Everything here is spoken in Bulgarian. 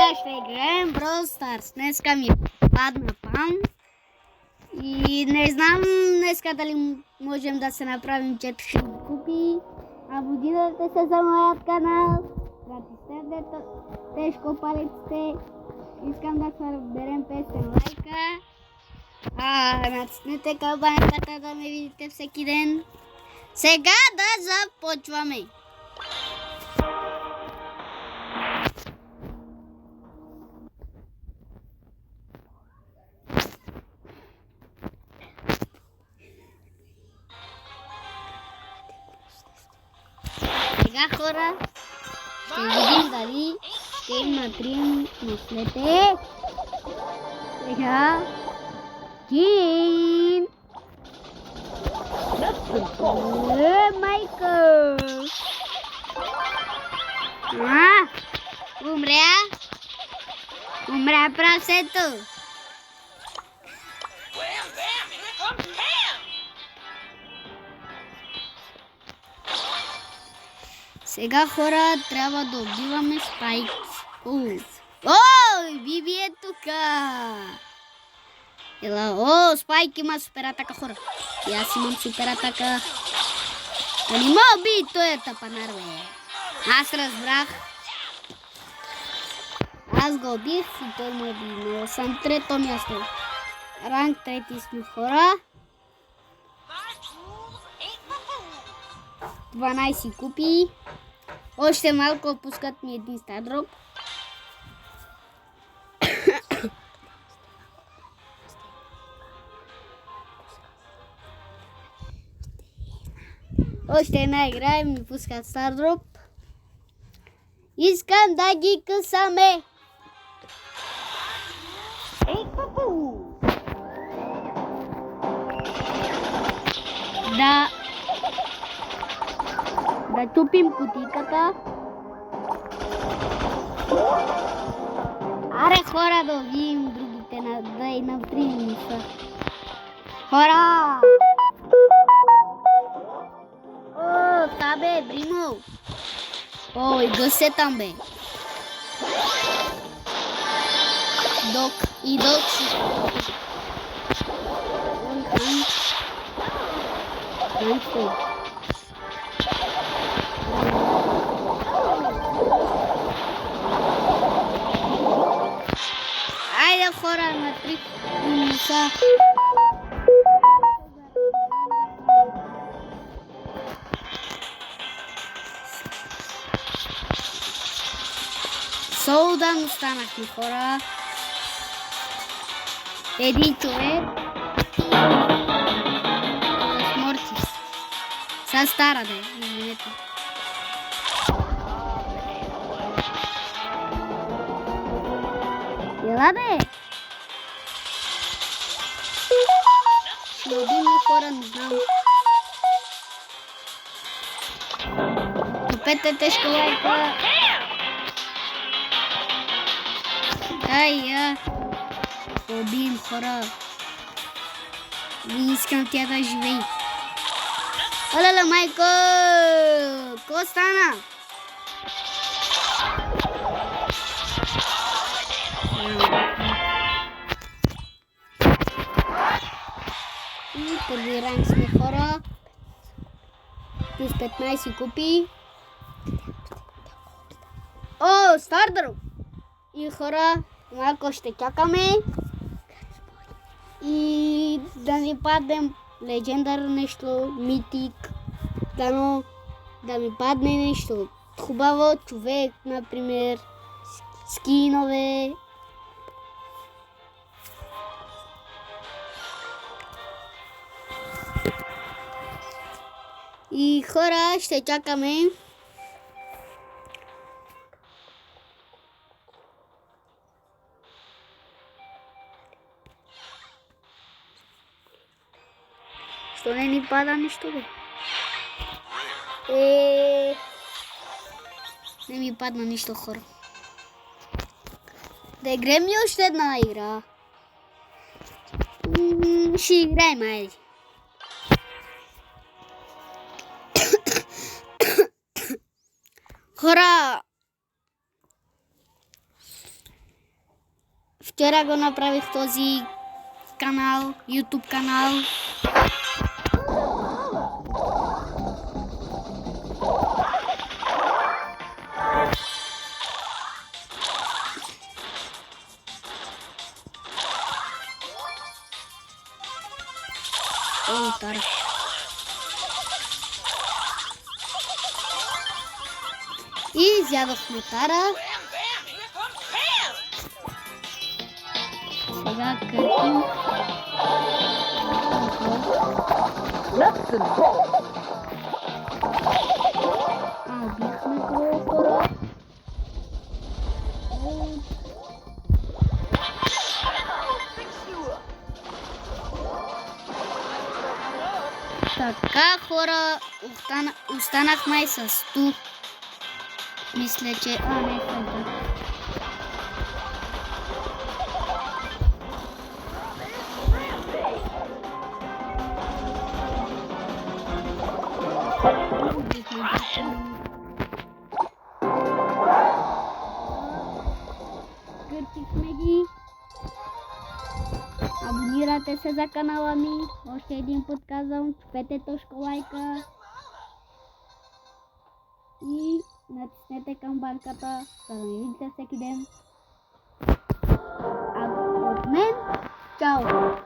Сега ще играем Brawl Stars. Днеска ми падна пам. И не знам днеска дали можем да се направим 4 купи. Абонирайте се за моят канал. Натиснете тежко палеците. Искам да съберем 500 лайка. Натиснете камбанката да ме видите всеки ден. Сега да започваме. Сега хора, ще видим дали ще им натрием мислете. Сега Тим! Майкъл! Умря прасето! Сега хора трябва да убиваме Спайк. Ой, Биби е тука! Ела, Спайк има супер атака, хора. И аз имам супер атака. Да не ме уби, той е тапанар, бе. Аз разбрах. Аз го убих и той ме уби. Но съм трето място. Ранг трети сме, хора. 12 купи. Още малко пускат ми един стардроп. Още една игра и ми пускат стардроп. Искам да ги късаме. Да тупим кутийката. Аре хора, да видим другите да и навтрим са. Хора! Та бе, Брино! И Гъс е там, бе. Док си. Айде хора, на 3 минуса. Солдан останахме, хора. Един човек. С Мортис. Са стара, да извинете. Ела, бе! Ще убим хора, не знам. Топете тежко лайка. Убим хора. Не искам тя да живее. Оле, майко! Ко стана? И първи ранг сме, хора. Плюс 15 купи. Стардър! И хора, малко ще чакаме. И да ни паднем легендар нещо, митик. Да ми падне нещо хубаво, човек, например, скинове. И хора, ще чакаме. Що не ни пада нищо, бе? Не ми падна нищо, хора. Да играем ли още една игра? Ще играем, айде. Хора! вчера го направих този канал, YouTube канал. Тара. И изядохме Тара. Сега кърпим. Убихме го хора. Така, хора, останахме с 100. Мисля, че... не, това. Къртихме ги. Абонирайте се за канала ми. Още един път казвам, чупете точка лайка. И натиснете камбанката, за да ме видите всеки ден. А от мен, чао!